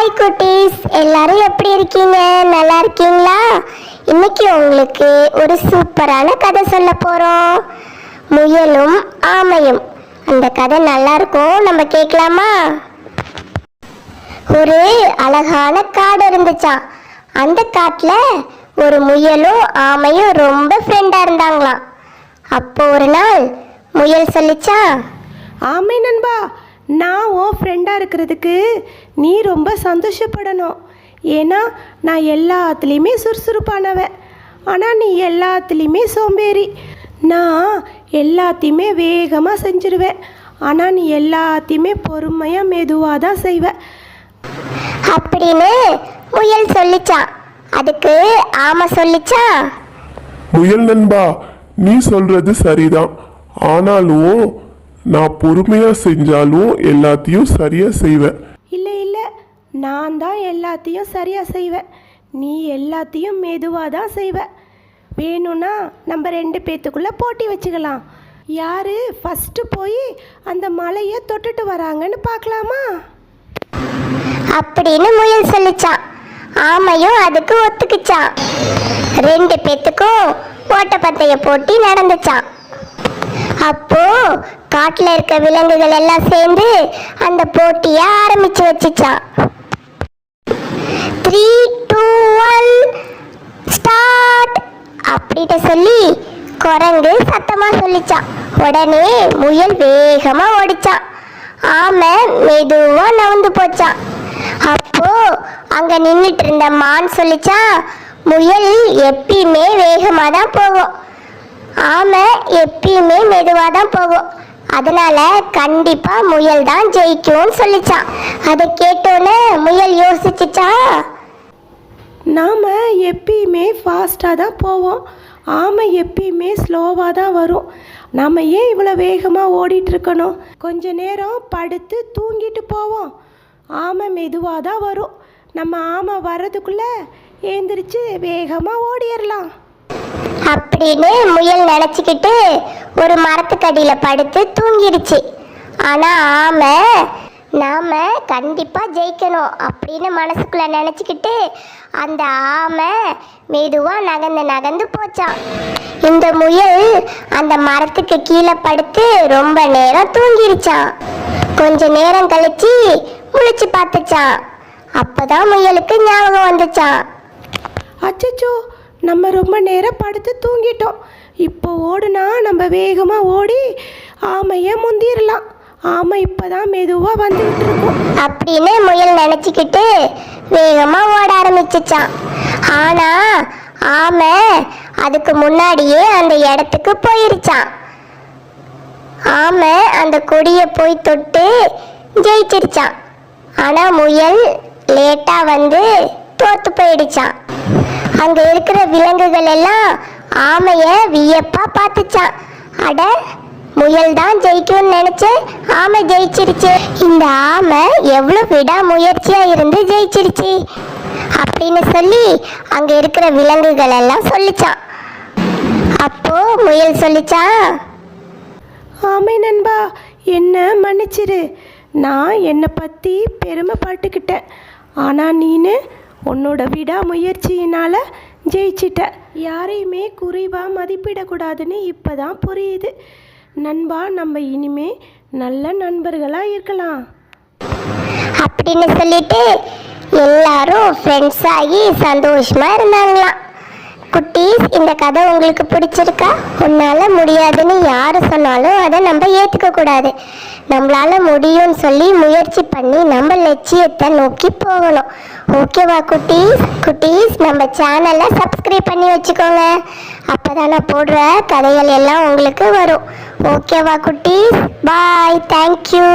Hi குட்டீஸ், எல்லாரும் எப்படி இருக்கீங்க? நல்லா இருக்கீங்களா? இன்னைக்கு உங்களுக்கு ஒரு சூப்பரான கதை சொல்ல போறோம். முயலும் ஆமையும். அந்த கதை நல்லா இருக்கும், நம்ம கேட்கலாமா? ஒரு அழகான காடு இருந்துச்சாம். அந்த காட்டுல ஒரு முயலும் ஆமையும் ரொம்ப ஃப்ரெண்டா இருந்தாங்களாம். அப்போ ஒரு நாள் முயல் சொல்லிச்சா, ஆமை நண்பா, நான் உன் ஃப்ரெண்டாக இருக்கிறதுக்கு நீ ரொம்ப சந்தோஷப்படணும். ஏன்னா நான் எல்லாத்துலேயுமே சுறுசுறுப்பானவன், ஆனால் நீ எல்லாத்துலேயுமே சோம்பேறி. நான் எல்லாத்தையுமே வேகமாக செஞ்சிருவேன், ஆனால் நீ எல்லாத்தையுமே பொறுமையாக மெதுவாக தான் செய்வேன் அப்படின்னு முயல் சொல்லிச்சான். அதுக்கு ஆமை சொல்லிச்சா, முயல் நண்பா, நீ சொல்றது சரிதான். ஆனாலும் நான் பொறுமையா செஞ்சாலும் எல்லாத்தையும் சரியா செய்வேன். இல்லை இல்லை, நான் தான் எல்லாத்தையும் சரியாக செய்வேன், நீ எல்லாத்தையும் மெதுவாக தான் செய்வ. வேணும்னா நம்ம 2 பேத்துக்குள்ளே போட்டி வச்சுக்கலாம். யார் ஃபஸ்ட்டு போய் அந்த மலையை தொட்டுட்டு வராங்கன்னு பார்க்கலாமா அப்படின்னு முயல் சொல்லிச்சான். ஆமையும் அதுக்கு ஒத்துக்குச்சான். 2 பேத்துக்கும் ஓட்டப்பந்தய போட்டி நடந்துச்சான். அப்போ காட்டுல இருக்க விலங்குகள் எல்லாம் சேர்ந்து அந்த போட்டிய ஆரம்பிச்சு வச்சுச்சான். 3, 2, 1 ஸ்டார்ட் அப்படின்ட்டு சொல்லி குரங்கு சத்தமா சொல்லிச்சான். உடனே முயல் வேகமா ஓடிச்சான். ஆமை மெதுவா நவுந்து போச்சான். அப்போ அங்க நின்றுட்டு இருந்த மான் சொல்லிச்சான், முயல் எப்பயுமே வேகமா தான் போகும், ஆமை எப்பயுமே மெதுவாக தான் போகும், அதனால கண்டிப்பா முயல் தான் ஜெயிக்கும்னு சொல்லிச்சான். அதை கேட்டோன்னே முயல் யோசிச்சுச்சா, நாம் எப்பயுமே ஃபாஸ்ட்டாக தான் போவோம், ஆமை எப்பயுமே ஸ்லோவாக தான் வரும். நாம் ஏன் இவ்வளோ வேகமாக ஓடிட்டுருக்கணும்? கொஞ்ச நேரம் படுத்து தூங்கிட்டு போவோம், ஆமை மெதுவாக தான் வரும். நம்ம ஆமை வர்றதுக்குள்ளே ஏந்திரிச்சு வேகமாக ஓடிடலாம் அப்படின்னு முயல் நினச்சிக்கிட்டு ஒரு மரத்துக்கடியில் படுத்து தூங்கிடுச்சு. ஆனால் ஆமை நாம கண்டிப்பாக ஜெயிக்கணும் அப்படின்னு மனசுக்குள்ளே நினச்சிக்கிட்டு அந்த ஆமை மெதுவாக நகர்ந்து போச்சான். இந்த முயல் அந்த மரத்துக்கு கீழே படுத்து ரொம்ப நேரம் தூங்கிருச்சான். கொஞ்ச நேரம் கழிச்சு முழிச்சு பார்த்துச்சான். அப்போதான் முயலுக்கு ஞாபகம் வந்துச்சான், அச்சச்சோ, நம்ம ரொம்ப நேரம் படுத்து தூங்கிட்டோம், இப்போ ஓடுனா நம்ம வேகமாக ஓடி ஆமையை முந்திரலாம், ஆமை இப்போ தான் மெதுவாக வந்துக்கிட்டு இருக்கோம் அப்படின்னு முயல் நினச்சிக்கிட்டு வேகமாக ஓட ஆரம்பிச்சிச்சான். ஆனால் ஆமை அதுக்கு முன்னாடியே அந்த இடத்துக்கு போயிருச்சான். ஆமை அந்த கொடியை போய் தொட்டு ஜெயிச்சிருச்சான். ஆனால் முயல் லேட்டாக வந்து தோத்து போயிடுச்சான். அங்கே இருக்கிற விலங்குகள் எல்லாம் ஆமையை வியப்பா பார்த்துச்சான். அட, முயல் தான் ஜெயிக்கும்னு நினைச்சேன், ஆமை ஜெயிச்சிருச்சு. இந்த ஆமை எவ்வளோ விடாமுயற்சியா இருந்து ஜெயிச்சிருச்சு அப்படின்னு சொல்லி அங்க இருக்கிற விலங்குகள் எல்லாம் சொல்லிச்சான். அப்போ முயல் சொல்லிச்சான், ஆமை நண்பா, என்ன மன்னிச்சிரு, நான் என்னை பற்றி பெருமைப்பட்டுக்கிட்டேன், ஆனால் நீனு உன்னோட விடாமுயற்சியினால் ஜெயிச்சிட்ட. யாரையுமே குறைவாக மதிப்பிடக்கூடாதுன்னு இப்போ தான் புரியுது நண்பா. நம்ம இனிமே நல்ல நண்பர்களாக இருக்கலாம் அப்படின்னு சொல்லிட்டு எல்லாரும் ஃப்ரெண்ட்ஸ் ஆகி சந்தோஷமா இருந்தாங்களாம். குட்டீஸ், இந்த கதை உங்களுக்கு பிடிச்சிருக்கா? உன்னால முடியாதுன்னு யாரு சொன்னாலும் அதை நம்ம ஏற்றுக்க கூடாது. நம்மளால முடியும்னு சொல்லி முயற்சி பண்ணி நம்ம லட்சியத்தை நோக்கி போகணும். ஓகேவா குட்டீஸ்? குட்டீஸ், நம்ம சேனலை சப்ஸ்கிரைப் பண்ணி வச்சுக்கோங்க. அப்போதான் நான் போடுற கதைகள் எல்லாம் உங்களுக்கு வரும். ஓகேவா குட்டீஸ்? பாய், தேங்க்யூ.